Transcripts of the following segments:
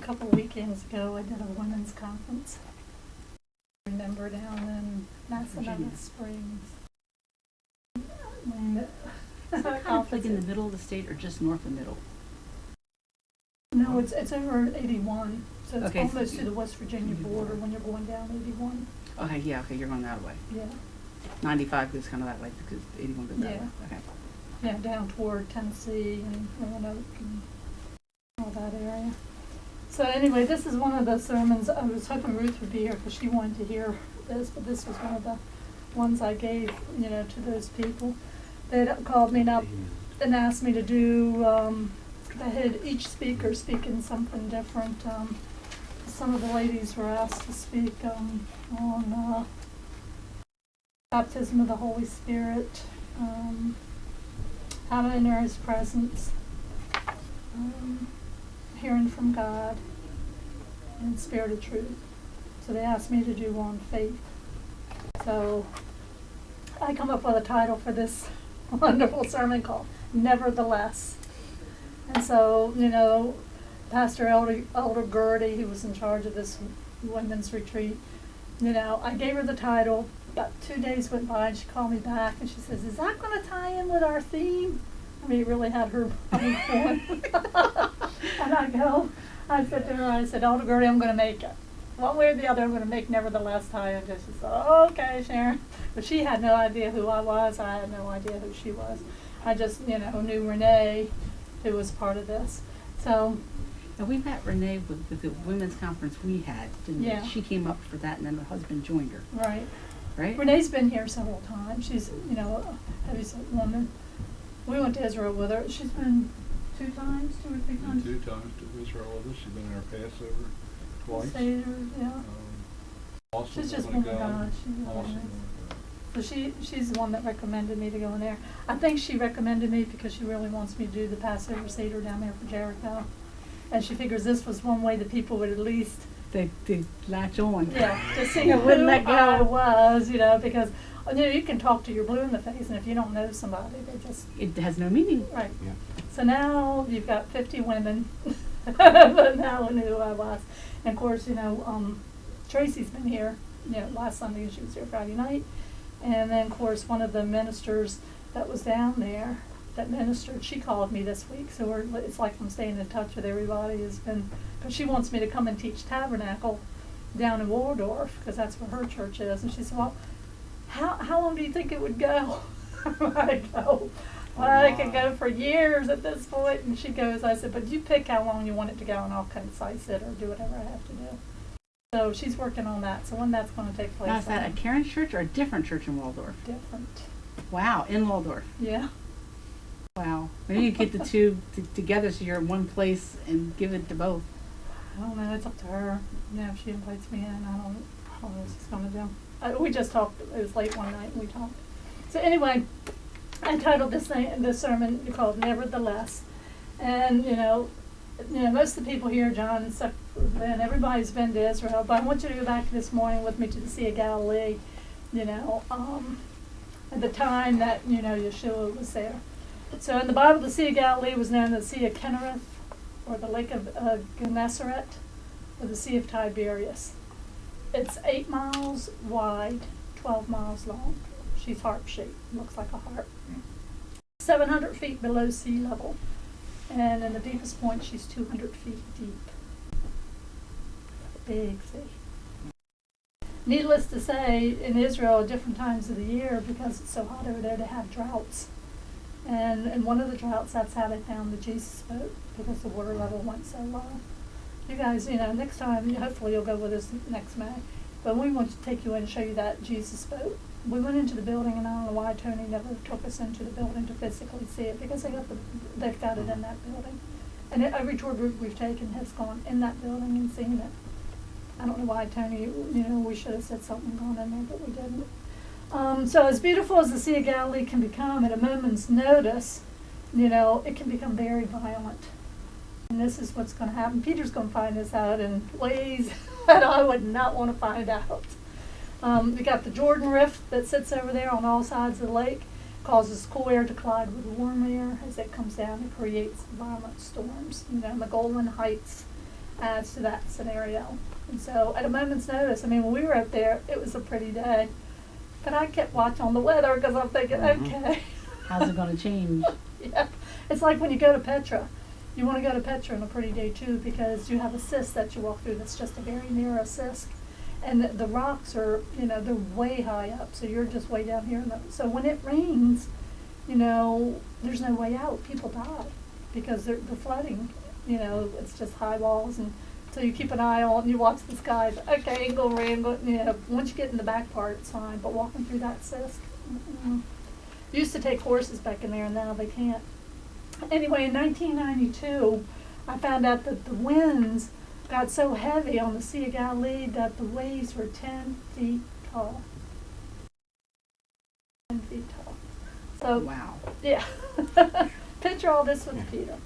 a couple weekends ago, I did a women's conference. Remember down in Massanutten Springs. And, Is that kind of like in the middle of the state or just north of middle? no, it's over 81, so it's Okay, almost to the West Virginia border when you're going down 81. Okay, yeah, okay, you're going that way. Yeah, 95 goes kind of that way because 81 goes that Yeah. way. Okay. yeah, down toward Tennessee and Roanoke and all that area. So anyway, this is one of the sermons. I was hoping Ruth would be here because she wanted to hear this, but this was one of the ones I gave, to those people. They called me up and asked me to do, they had each speaker speaking something different. Some of the ladies were asked to speak on baptism of the Holy Spirit, how to enter His presence, hearing from God, and spirit of truth. So they asked me to do on faith. So I come up with a title for this wonderful sermon called Nevertheless. And so, Pastor Elder Gertie, who was in charge of this women's retreat, I gave her the title. About 2 days went by and she called me back and she says, "Is that going to tie in with our theme?" I mean, it really had her mind going. And I said to her, Elder Gertie, I'm going to make it. One way or the other, I'm going to make Nevertheless tie into. She said, "Oh, okay, Sharon." But she had no idea who I was. I had no idea who she was. I just, knew Renee, who was part of this. So. And we met Renee with the women's conference we had, didn't Yeah. we? She came up for that and then her husband joined her. Right. Right? Renee's been here several times. She's, a heavy-set woman. We went to Israel with her. She's been 2 or 3 times. 2 times to Israel with us. She's been in our Passover twice. Seder, yeah. Awesome. She's just one of God. She's really Awesome. nice. So she's the one that recommended me to go in there. I think she recommended me because she really wants me to do the Passover Seder down there for Jericho. And she figures this was one way that people would at least They latch on. to see They who wouldn't let go. I was, because you can talk to your blue in the face, and if you don't know somebody, they just It has no meaning. right. Yeah. So now you've got 50 women, but now I knew who I was. And of course, Tracy's been here, last Sunday, and she was here Friday night. And then, of course, one of the ministers that was down there, that ministered, she called me this week. So it's like I'm staying in touch with everybody. Because she wants me to come and teach Tabernacle down in Waldorf, because that's where her church is. And she said, "Well, how long do you think it would go?" I go, "Well, I could go for years at this point." And she goes, I said, "But you pick how long you want it to go, and I'll concise it or do whatever I have to do." So she's working on that. So when that's going to take place. Now, is that a Karen's church or a different church in Waldorf? Different. Wow, in Waldorf. Yeah. Wow. Maybe you get the two together so you're in one place and give it to both. I don't know. It's up to her. If she invites me in, I don't know what she's going to do. We just talked. It was late one night and we talked. So anyway, I titled this sermon called Nevertheless. And, most of the people here, John and stuff, and everybody's been to Israel. But I want you to go back this morning with me to the Sea of Galilee, at the time that, Yeshua was there. So in the Bible, the Sea of Galilee was known as the Sea of Kinnereth, or the Lake of Gennesaret, or the Sea of Tiberias. It's 8 miles wide, 12 miles long. She's heart-shaped, looks like a heart. 700 feet below sea level. And in the deepest point, she's 200 feet deep. Big sea. Needless to say, in Israel, at different times of the year, because it's so hot over there, they have droughts. And in one of the droughts, that's how they found the Jesus boat, because the water level went so low. You guys, next time, hopefully you'll go with us next May, but we want to take you in and show you that Jesus boat. We went into the building, and I don't know why Tony never took us into the building to physically see it, because they've got it in that building. And every tour group we've taken has gone in that building and seen it. I don't know why Tony, we should have said something going in there, but we didn't. So as beautiful as the Sea of Galilee can become at a moment's notice, it can become very violent. And this is what's going to happen. Peter's going to find this out in ways that I would not want to find out. We got the Jordan Rift that sits over there on all sides of the lake, causes cool air to collide with warm air as it comes down and creates violent storms. The Golan Heights adds to that scenario. And so at a moment's notice, I mean, when we were up there, it was a pretty day. But I kept watching on the weather because I'm thinking, okay. How's it going to change? Yeah. It's like when you go to Petra. You want to go to Petra on a pretty day too, because you have a cyst that you walk through that's just a very narrow cyst. And the rocks are, they're way high up, so you're just way down here. So when it rains, there's no way out. People die because they're flooding. It's just high walls, and so you keep an eye on, you watch the skies. Okay, ain't gonna rain. Once you get in the back part, it's fine. But walking through that cyst, used to take horses back in there, and now they can't. Anyway, in 1992, I found out that the winds got so heavy on the Sea of Galilee that the waves were 10 feet tall. 10 feet tall. So, wow. Yeah. Picture all this with Peter.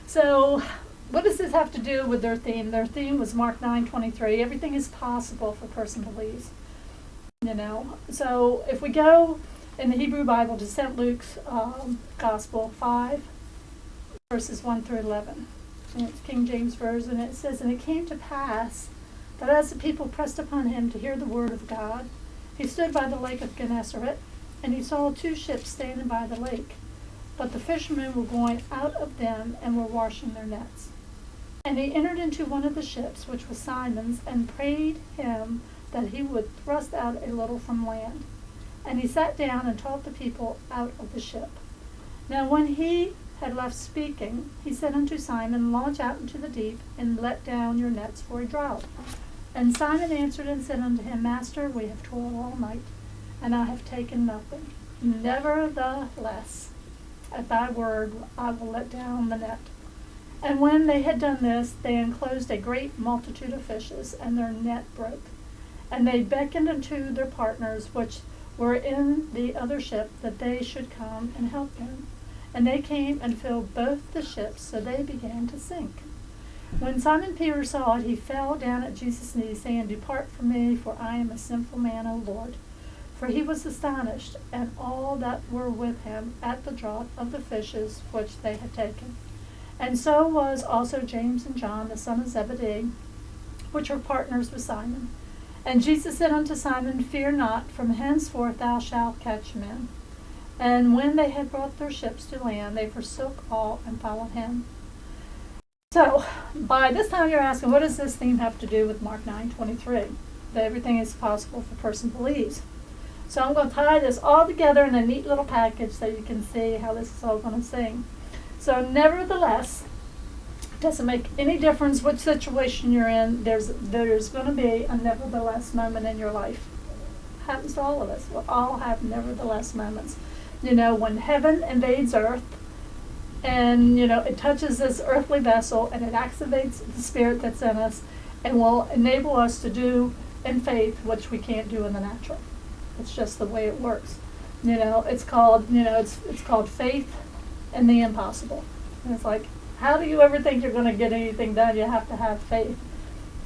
So, what does this have to do with their theme? Their theme was Mark 9:23. Everything is possible if a person believes. So if we go in the Hebrew Bible to St. Luke's Gospel 5, verses 1 through 11. And it's King James Version. It says, "And it came to pass that as the people pressed upon him to hear the word of God, he stood by the lake of Gennesaret, and he saw 2 ships standing by the lake. But the fishermen were going out of them and were washing their nets. And he entered into one of the ships, which was Simon's, and prayed him that he would thrust out a little from land. And he sat down and taught the people out of the ship. Now when he had left speaking, he said unto Simon, Launch out into the deep, and let down your nets for a draught. And Simon answered and said unto him, Master, we have toiled all night, and I have taken nothing. Nevertheless, at thy word I will let down the net. And when they had done this, they enclosed a great multitude of fishes, and their net broke. And they beckoned unto their partners, which were in the other ship, that they should come and help them. And they came and filled both the ships, so they began to sink. When Simon Peter saw it, he fell down at Jesus' knees, saying, Depart from me, for I am a sinful man, O Lord. For he was astonished, and all that were with him, at the draught of the fishes which they had taken. And so was also James and John, the son of Zebedee, which were partners with Simon. And Jesus said unto Simon, Fear not, from henceforth thou shalt catch men. And when they had brought their ships to land, they forsook all and followed him. So, by this time you're asking, what does this theme have to do with Mark 9:23? That everything is possible if a person believes. So I'm going to tie this all together in a neat little package so you can see how this is all going to sing. So nevertheless, it doesn't make any difference what situation you're in. There's going to be a nevertheless moment in your life. It happens to all of us. We'll all have nevertheless moments. When heaven invades earth and, it touches this earthly vessel and it activates the spirit that's in us and will enable us to do in faith which we can't do in the natural. It's just the way it works. It's called, it's called faith in the impossible. And it's like, how do you ever think you're going to get anything done? You have to have faith.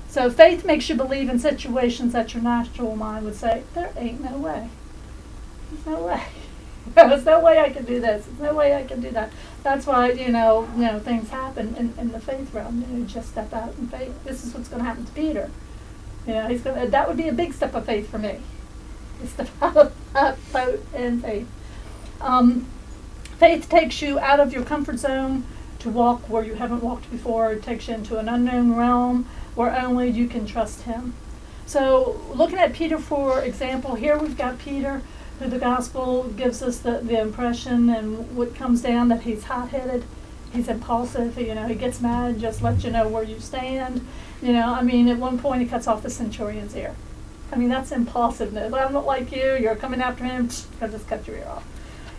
So faith makes you believe in situations that your natural mind would say, there ain't no way. There's no way. There's no way I can do this. There's no way I can do that. That's why, things happen in the faith realm. You just step out in faith. This is what's going to happen to Peter. That would be a big step of faith for me. Step out of that boat in faith. Faith takes you out of your comfort zone to walk where you haven't walked before. It takes you into an unknown realm where only you can trust him. So looking at Peter, for example, here we've got Peter, who the gospel gives us the impression and what comes down that he's hot-headed, he's impulsive, he gets mad, just lets you know where you stand. At one point he cuts off the centurion's ear. That's impulsiveness. I'm not like you, you're coming after him, I'll just cut your ear off.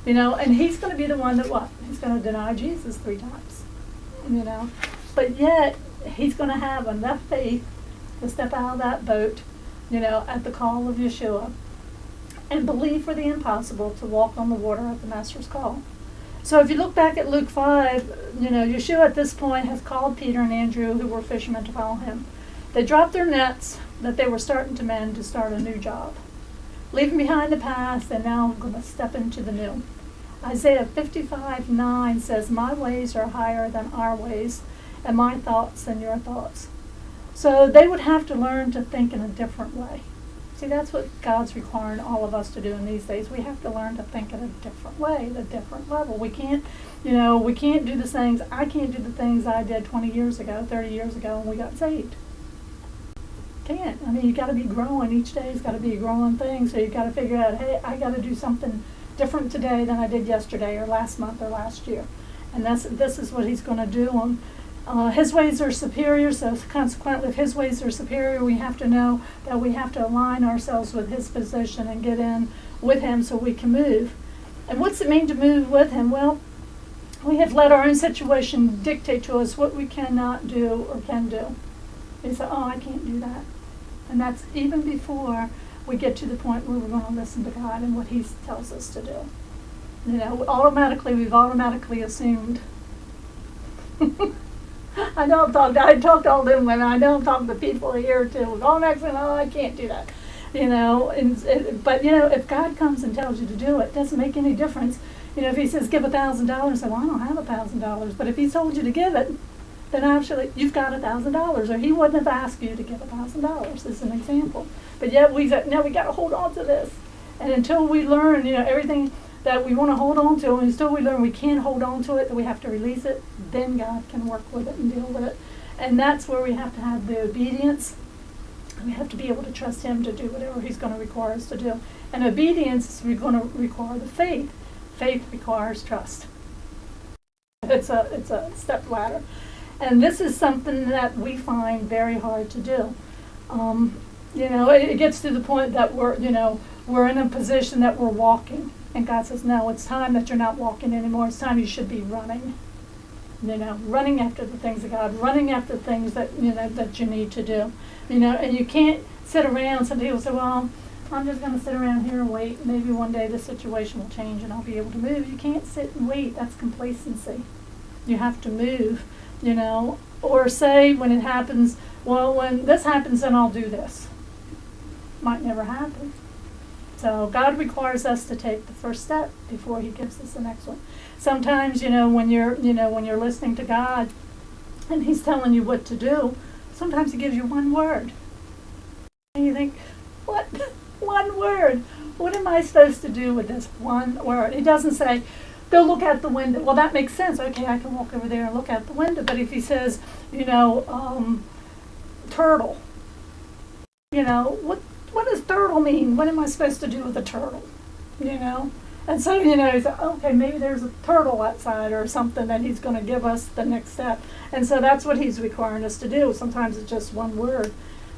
And he's going to be the one that what? He's going to deny Jesus 3 times. But yet, he's going to have enough faith to step out of that boat, at the call of Yeshua, and believe for the impossible to walk on the water at the Master's call. So if you look back at Luke 5, Yeshua at this point has called Peter and Andrew, who were fishermen, to follow him. They dropped their nets that they were starting to mend to start a new job. Leaving behind the past, and now I'm going to step into the new. Isaiah 55:9 says, My ways are higher than our ways, and my thoughts than your thoughts. So they would have to learn to think in a different way. See, that's what God's requiring all of us to do in these days. We have to learn to think in a different way, at a different level. We can't, we can't do the things, I can't do the things I did 20 years ago, 30 years ago when we got saved. Can't. I mean, you got to be growing. Each day's got to be a growing thing. So you got to figure out, hey, I got to do something different today than I did yesterday or last month or last year. And this is what he's going to do. His ways are superior, so consequently, if his ways are superior, we have to know that we have to align ourselves with his position and get in with him so we can move. And what's it mean to move with him? Well, we have let our own situation dictate to us what we cannot do or can do. We say, oh, I can't do that. And that's even before we get to the point where we're going to listen to God and what he tells us to do. We've automatically assumed. I talked to all them women. I know I'm talking to people here too. I can't do that. But if God comes and tells you to do it, it doesn't make any difference. If he says give $1,000, say, well, I don't have $1,000. But if he told you to give it, then actually you've got $1,000, or he wouldn't have asked you to give $1,000 as an example. But yet we said, no, we got to hold on to this. And until we learn, everything that we want to hold on to, and until we learn we can't hold on to it, that we have to release it, then God can work with it and deal with it. And that's where we have to have the obedience. We have to be able to trust him to do whatever he's going to require us to do. And obedience is going to require the faith. Faith requires trust. It's a step ladder. And this is something that we find very hard to do. It gets to the point that we're in a position that we're walking. And God says, no, it's time that you're not walking anymore. It's time you should be running. Running after the things of God, running after things that, that you need to do. And you can't sit around. Some people say, well, I'm just going to sit around here and wait. Maybe one day the situation will change and I'll be able to move. You can't sit and wait. That's complacency. You have to move, or say when it happens, well, when this happens, then I'll do this. Might never happen. So God requires us to take the first step before he gives us the next one. Sometimes, when you're listening to God and he's telling you what to do, sometimes he gives you one word. And you think, what? One word. What am I supposed to do with this one word? He doesn't say, go look out the window. Well, that makes sense. Okay, I can walk over there and look out the window. But if he says, turtle, what does turtle mean? What am I supposed to do with a turtle? And so, he's like, okay, maybe there's a turtle outside or something that he's going to give us the next step. And so that's what he's requiring us to do. Sometimes it's just one word.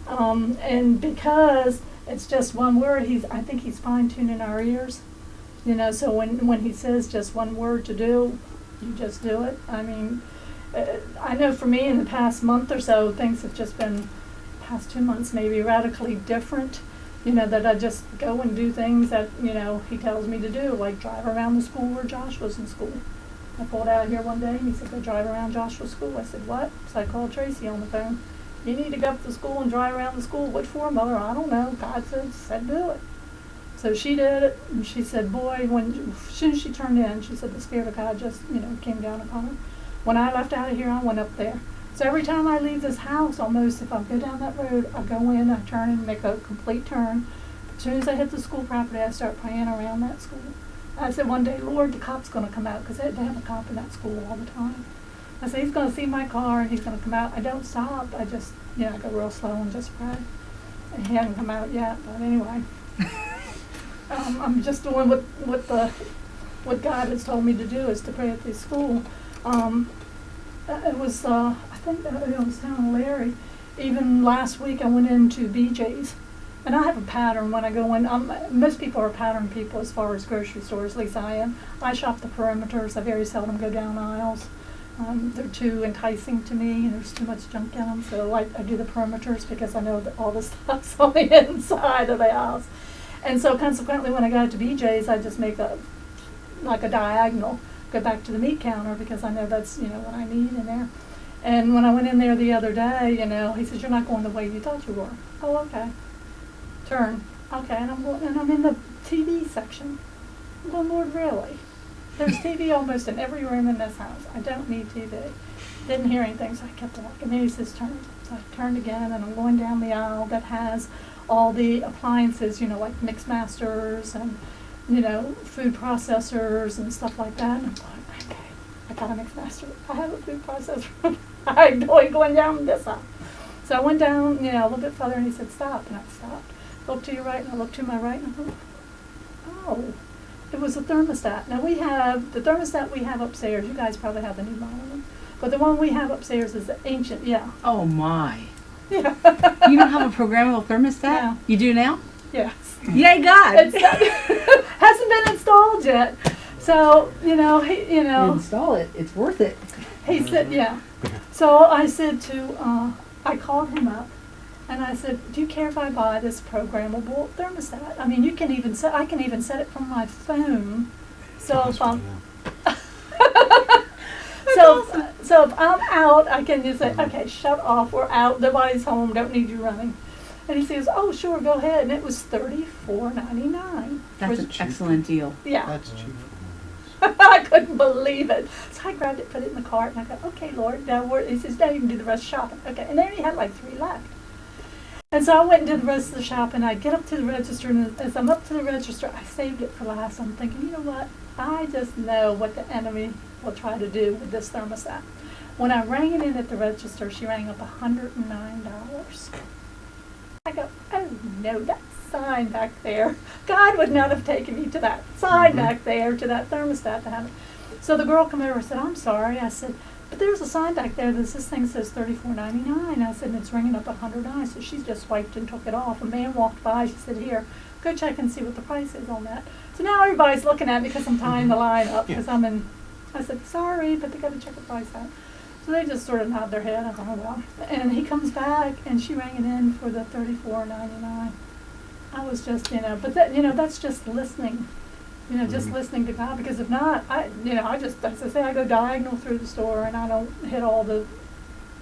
And because it's just one word, I think he's fine-tuning our ears. So when he says just one word to do, you just do it. I mean, I know for me in the past month or so, things have just been, past 2 months maybe, radically different. That I just go and do things that, he tells me to do, like drive around the school where Josh was in school. I pulled out here one day and he said, go drive around Joshua's school. I said, what? So I called Tracy on the phone. You need to go up to school and drive around the school. What for, Mother? I don't know. God said do it. So she did it, and she said, boy, as soon as she turned in, she said the Spirit of God just, came down upon her. When I left out of here, I went up there. So every time I leave this house, almost, if I go down that road, I go in, I turn and make a complete turn. As soon as I hit the school property, I start praying around that school. I said one day, Lord, the cop's going to come out, because they have a cop in that school all the time. I said, he's going to see my car, and he's going to come out. I don't stop. I just, I go real slow and just pray. And he hasn't come out yet, but anyway. I'm just doing what God has told me to do, is to pray at this school. It was, I think I was telling Larry, even last week I went into BJ's, and I have a pattern when I go in. Most people are pattern people as far as grocery stores, at least I am. I shop the perimeters. I very seldom go down aisles. They're too enticing to me. There's too much junk in them, so I do the perimeters because I know that all the stuff's on the inside of the house. And so consequently, when I go to BJ's, I just make a diagonal, go back to the meat counter, because I know that's, what I need in there. And when I went in there the other day, he says, you're not going the way you thought you were. Oh, okay. Turn. Okay, and I'm in the TV section. I'm going, Lord, really? There's TV almost in every room in this house. I don't need TV. Didn't hear anything, so I kept walking. Then he says, turn. So I turned again, and I'm going down the aisle that has all the appliances, like Mix Masters and, food processors and stuff like that. And I'm going, okay, I got a Mix Master. I have a food processor. I'm going down this aisle. So I went down, a little bit further, and he said, stop. And I stopped. Look to your right, and I looked to my right, and I thought, oh, it was a thermostat. Now the thermostat we have upstairs, you guys probably have the new model, but the one we have upstairs is the ancient, yeah. Oh my. Yeah. You don't have a programmable thermostat? Yeah. You do now? Yes. Yay God! It's hasn't been installed yet. So, Install it. It's worth it. he said, yeah. So I said I called him up, and I said, do you care if I buy this programmable thermostat? I mean, I can even set it from my phone. So if I'm, so if I'm out, I can just say, okay, shut off, we're out, nobody's home, don't need you running. And he says, oh, sure, go ahead. And it was $34.99. That's an excellent deal. Yeah. That's cheap. I couldn't believe it. So I grabbed it, put it in the cart, and I go, okay, Lord. He says, now you can do the rest of shopping. Okay. And then he had like 3 left. And so I went and did the rest of the shopping. I get up to the register, and as I'm up to the register, I saved it for last. I'm thinking, you know what? I just know what the enemy will try to do with this thermostat. When I rang it in at the register, she rang up $109. I go, oh no, that sign back there. God would not have taken me to that sign back there, to that thermostat to have it. So the girl came over and said, I'm sorry. I said, but there's a sign back there that this thing says $34.99. I said, and it's ringing up $109. So she just swiped and took it off. A man walked by. She said, here, go check and see what the price is on that. So now everybody's looking at me because I'm tying the line up because I'm in. I said, sorry, but they got to check the price out. So they just sort of nod their head. I thought, oh, well. And he comes back, and she rang it in for the $34.99. I was just, but that's just listening, just listening to God. Because if not, as I say, I go diagonal through the store, and I don't hit all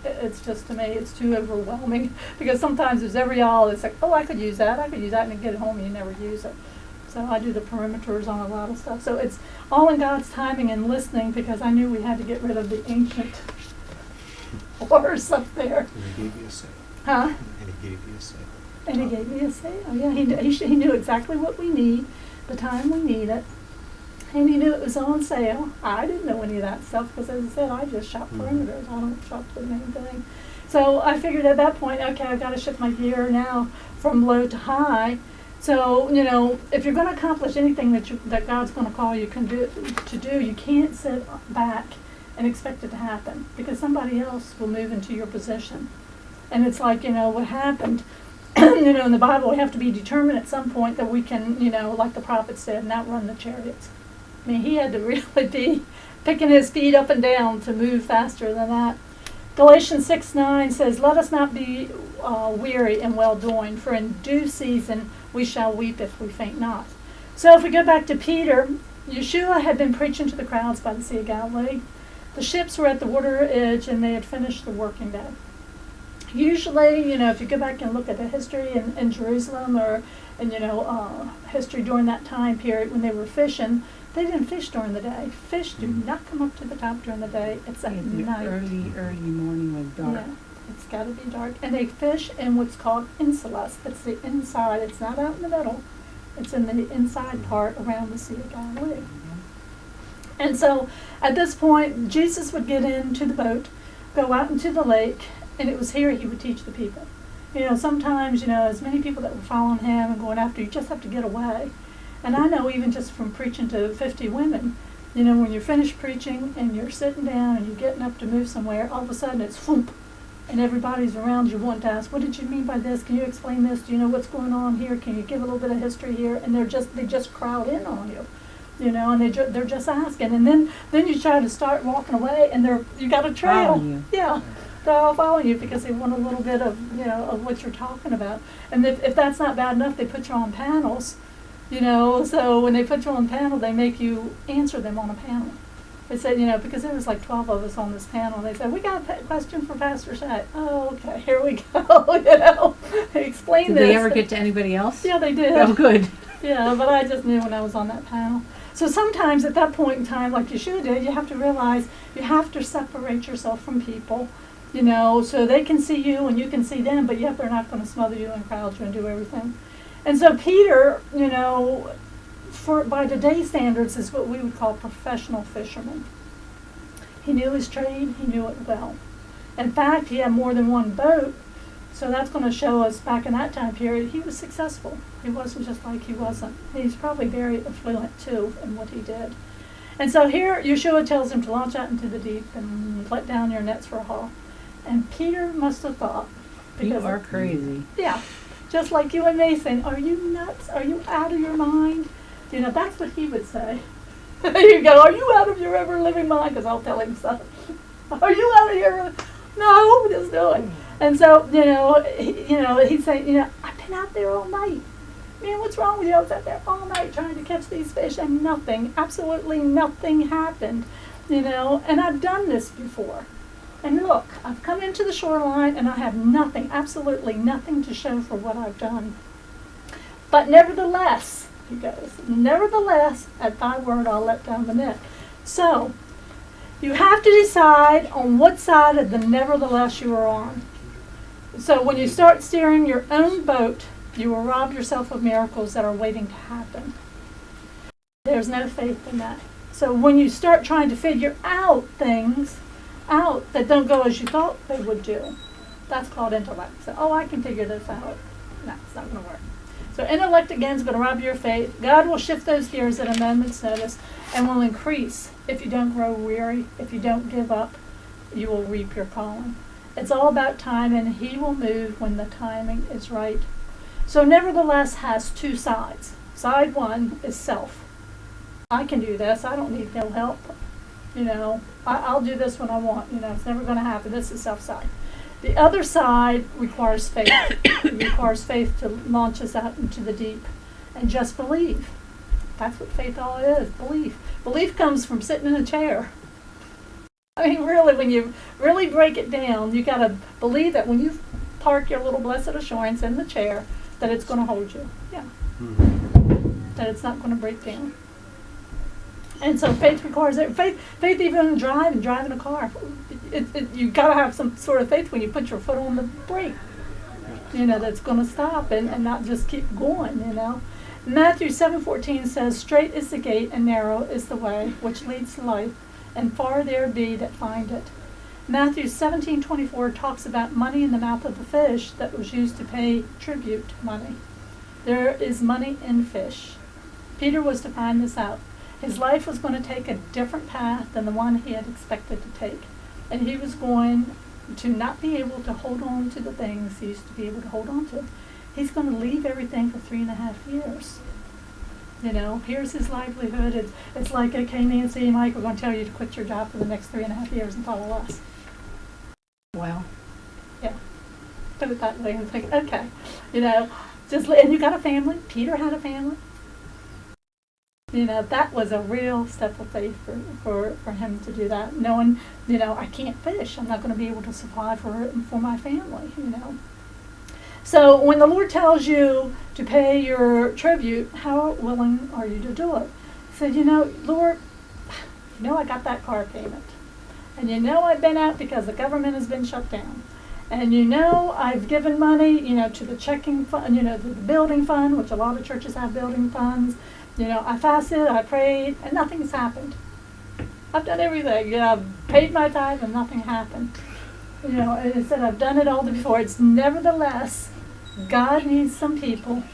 it's just, to me, it's too overwhelming. Because sometimes there's every aisle that's like, oh, I could use that, and then get home and you never use it. So I do the perimeters on a lot of stuff. So it's all in God's timing and listening, because I knew we had to get rid of the ancient horse up there. And he gave you a sale. Huh? And he gave you a sale. And he gave me a sale. Yeah, he knew exactly what we need, the time we need it, and he knew it was on sale. I didn't know any of that stuff because, as I said, I just shop perimeters. I don't shop the main thing. So I figured at that point, okay, I've got to shift my gear now from low to high. So, if you're going to accomplish anything that God's going to call you to do, you can't sit back and expect it to happen, because somebody else will move into your position. And it's like, what happened, in the Bible, we have to be determined at some point that we can, like the prophet said, and outrun the chariots. I mean, he had to really be picking his feet up and down to move faster than that. Galatians 6:9 says, let us not be weary in well-doing, for in due season we shall weep if we faint not. So if we go back to Peter, Yeshua had been preaching to the crowds by the Sea of Galilee. The ships were at the water edge, and they had finished the working day. Usually, if you go back and look at the history in Jerusalem history during that time period when they were fishing, they didn't fish during the day. Fish do not come up to the top during the day. It's at night. Early morning when dark. Yeah, it's got to be dark. And they fish in what's called insulas. It's the inside. It's not out in the middle. It's in the inside part around the Sea of Galilee. And so at this point, Jesus would get into the boat, go out into the lake, and it was here he would teach the people. Sometimes, as many people that were following him and going after, you just have to get away. And I know even just from preaching to 50 women, when you're finished preaching and you're sitting down and you're getting up to move somewhere, all of a sudden it's thump, and everybody's around you wanting to ask, what did you mean by this? Can you explain this? Do you know what's going on here? Can you give a little bit of history here? And they just crowd in on you. And they're just asking, and then you try to start walking away, and you got a trail. Yeah, they're all following you because they want a little bit of of what you're talking about. And if that's not bad enough, they put you on panels. So when they put you on panel, they make you answer them on a panel. They said, because there was like 12 of us on this panel, and they said, we got a question for Pastor Shay. Oh, okay, here we go. Explain this. Did they ever get to anybody else? Yeah, they did. Oh, good. Yeah, but I just knew when I was on that panel. So sometimes at that point in time, like Yeshua did, you have to realize you have to separate yourself from people, so they can see you and you can see them, but yet they're not going to smother you and crowd you and do everything. And so Peter, by today's standards, is what we would call professional fisherman. He knew his trade, he knew it well. In fact, he had more than one boat, so that's going to show us back in that time period, he was successful. He wasn't just like he wasn't. He's probably very affluent, too, in what he did. And so here, Yeshua tells him to launch out into the deep and let down your nets for a haul. And Peter must have thought, You are crazy. yeah, just like you and me saying, are you nuts? Are you out of your mind? That's what he would say. There you go. Are you out of your ever living mind? Because I'll tell him stuff. Are you out of your? No, just do it. And so, he'd say, I've been out there all night. Man, what's wrong with you? I was out there all night trying to catch these fish, and nothing, absolutely nothing happened. And I've done this before. And look, I've come into the shoreline, and I have nothing, absolutely nothing to show for what I've done. But nevertheless, he goes, nevertheless, at thy word I'll let down the net. So, you have to decide on what side of the nevertheless you are on. So when you start steering your own boat, you will rob yourself of miracles that are waiting to happen. There's no faith in that. So when you start trying to figure out things out that don't go as you thought they would do, that's called intellect. So, I can figure this out. No, it's not going to work. So intellect, again, is going to rob your faith. God will shift those gears at a moment's notice and will increase if you don't grow weary, if you don't give up, you will reap your calling. It's all about time, and he will move when the timing is right. So nevertheless has two sides. Side one is self. I can do this. I don't need no help. I'll do this when I want. It's never going to happen. This is self side. The other side requires faith. It requires faith to launch us out into the deep and just believe. That's what faith all is, belief. Belief comes from sitting in a chair. I mean, really, when you really break it down, you got to believe that when you park your little blessed assurance in the chair, that it's going to hold you. Yeah. That it's not going to break down. And so faith requires it. Faith even in driving a car. You got to have some sort of faith when you put your foot on the brake. That's going to stop and not just keep going. Matthew 7:14 says, "Straight is the gate and narrow is the way which leads to life, and far there be that find it." Matthew 17:24 talks about money in the mouth of the fish that was used to pay tribute money. There is money in fish. Peter was to find this out. His life was going to take a different path than the one he had expected to take. And he was going to not be able to hold on to the things he used to be able to hold on to. He's going to leave everything for 3.5 years. Here's his livelihood. It's like, okay, Nancy and Mike, we're going to tell you to quit your job for the next 3.5 years and follow us. Wow. Yeah. Put it that way and think, okay, and you got a family. Peter had a family. That was a real step of faith for him to do that, knowing, I can't fish. I'm not going to be able to supply for my family, So when the Lord tells you to pay your tribute, how willing are you to do it? He said, Lord, I got that car payment. And I've been out because the government has been shut down. And I've given money, to the checking fund, the building fund, which a lot of churches have building funds. I fasted, I prayed, and nothing's happened. I've done everything. I've paid my tithe and nothing happened. And it said I've done it all before. It's nevertheless, God needs some people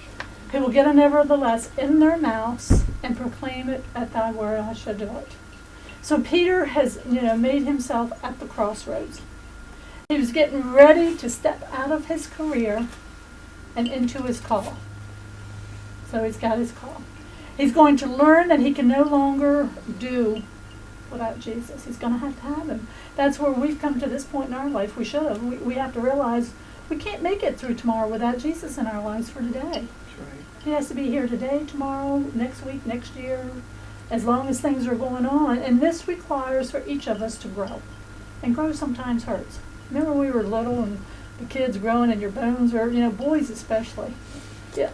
who will get a nevertheless in their mouths and proclaim it at thy word I shall do it. So Peter has, made himself at the crossroads. He was getting ready to step out of his career and into his call. So he's got his call. He's going to learn that he can no longer do without Jesus. He's going to have him. That's where we've come to this point in our life. We should have. We have to realize we can't make it through tomorrow without Jesus in our lives for today. That's right. He has to be here today, tomorrow, next week, next year, as long as things are going on. And this requires for each of us to grow. And grow sometimes hurts. Remember when we were little and the kids growing and your bones are, boys especially. Yeah.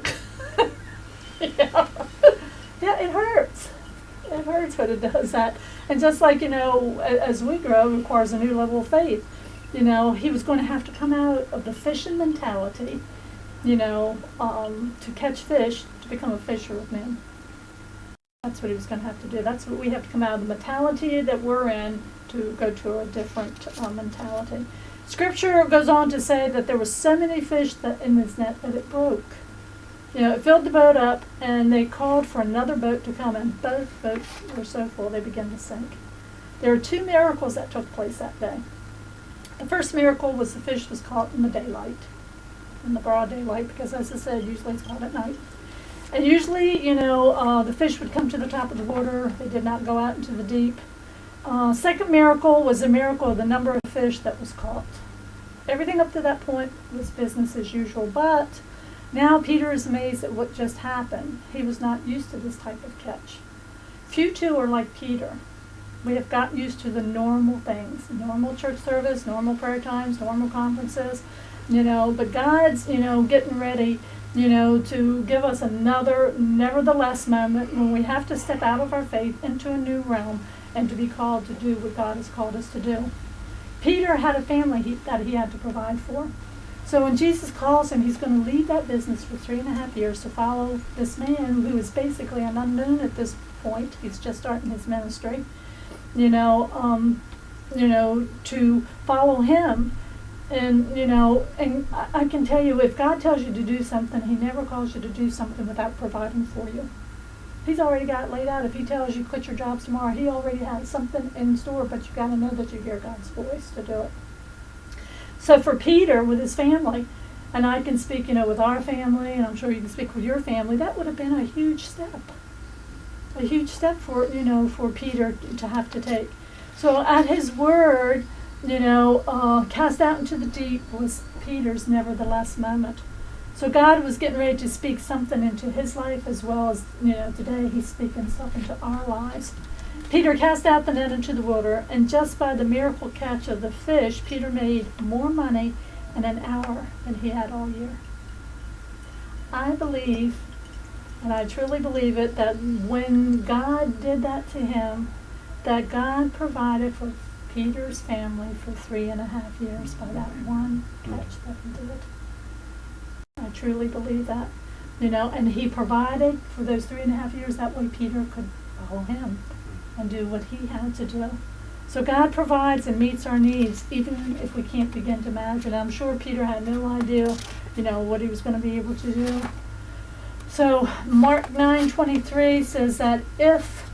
Yeah. Yeah, it hurts. It hurts when it does that. And just like, as we grow, it requires a new level of faith. He was going to have to come out of the fishing mentality, to catch fish, to become a fisher of men. That's what he was going to have to do. That's what we have to come out of the mentality that we're in to go to a different mentality. Scripture goes on to say that there were so many fish in his net that it broke. It filled the boat up, and they called for another boat to come, and both boats were so full they began to sink. There were 2 miracles that took place that day. The first miracle was the fish was caught in the daylight, in the broad daylight, because as I said, usually it's caught at night. And usually, the fish would come to the top of the water. They did not go out into the deep. Second miracle was a miracle of the number of fish that was caught. Everything up to that point was business as usual, but now Peter is amazed at what just happened. He was not used to this type of catch. Few too are like Peter. We have gotten used to the normal things, normal church service, normal prayer times, normal conferences, but God's, getting ready, to give us another nevertheless moment when we have to step out of our faith into a new realm and to be called to do what God has called us to do. Peter had a family that he had to provide for. So when Jesus calls him, he's going to leave that business for 3.5 years to follow this man who is basically an unknown at this point. He's just starting his ministry, to follow him. And I can tell you, if God tells you to do something, he never calls you to do something without providing for you. He's already got it laid out. If he tells you quit your jobs tomorrow, he already has something in store, but you got to know that you hear God's voice to do it. So for Peter, with his family, and I can speak, with our family, and I'm sure you can speak with your family, that would have been a huge step. A huge step for Peter to have to take. So at his word, cast out into the deep was Peter's nevertheless moment. So God was getting ready to speak something into his life as well as, today he's speaking stuff into our lives. Peter cast out the net into the water, and just by the miracle catch of the fish, Peter made more money in an hour than he had all year. I believe, and I truly believe it, that when God did that to him, that God provided for Peter's family for 3.5 years by that one catch that he did. I truly believe that, and he provided for those 3.5 years. That way Peter could follow him and do what he had to do. So God provides and meets our needs, even if we can't begin to imagine. I'm sure Peter had no idea, what he was going to be able to do. So Mark 9:23 says that if,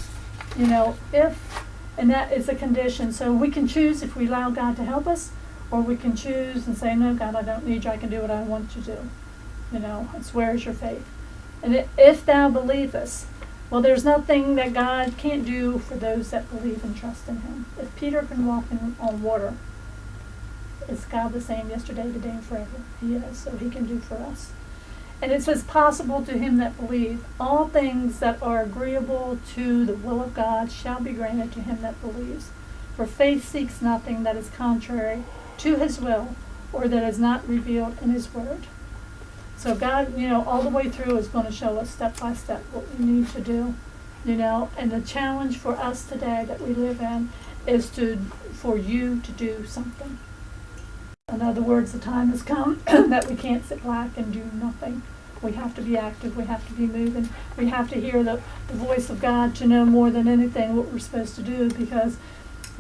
and that is a condition. So we can choose if we allow God to help us, or we can choose and say, no, God, I don't need you. I can do what I want to do. It's where is your faith? And if thou believest, well, there's nothing that God can't do for those that believe and trust in him. If Peter can walk on water, is God the same yesterday, today, and forever? He is, so he can do for us. And it says, possible to him that believe. All things that are agreeable to the will of God shall be granted to him that believes. For faith seeks nothing that is contrary to his will, or that is not revealed in his word. So God, all the way through is going to show us step by step what we need to do, and the challenge for us today that we live in is for you to do something. In other words, the time has come that we can't sit back and do nothing. We have to be active. We have to be moving. We have to hear the voice of God to know more than anything what we're supposed to do, because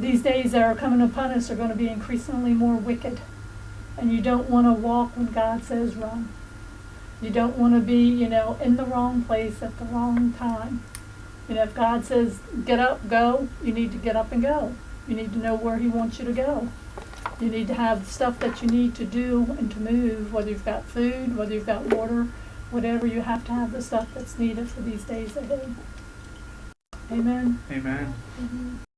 these days that are coming upon us are going to be increasingly more wicked. And you don't want to walk when God says run. You don't want to be, in the wrong place at the wrong time. If God says get up, go, you need to get up and go. You need to know where he wants you to go. You need to have stuff that you need to do and to move, whether you've got food, whether you've got water, whatever, you have to have the stuff that's needed for these days ahead. Amen. Amen. Mm-hmm.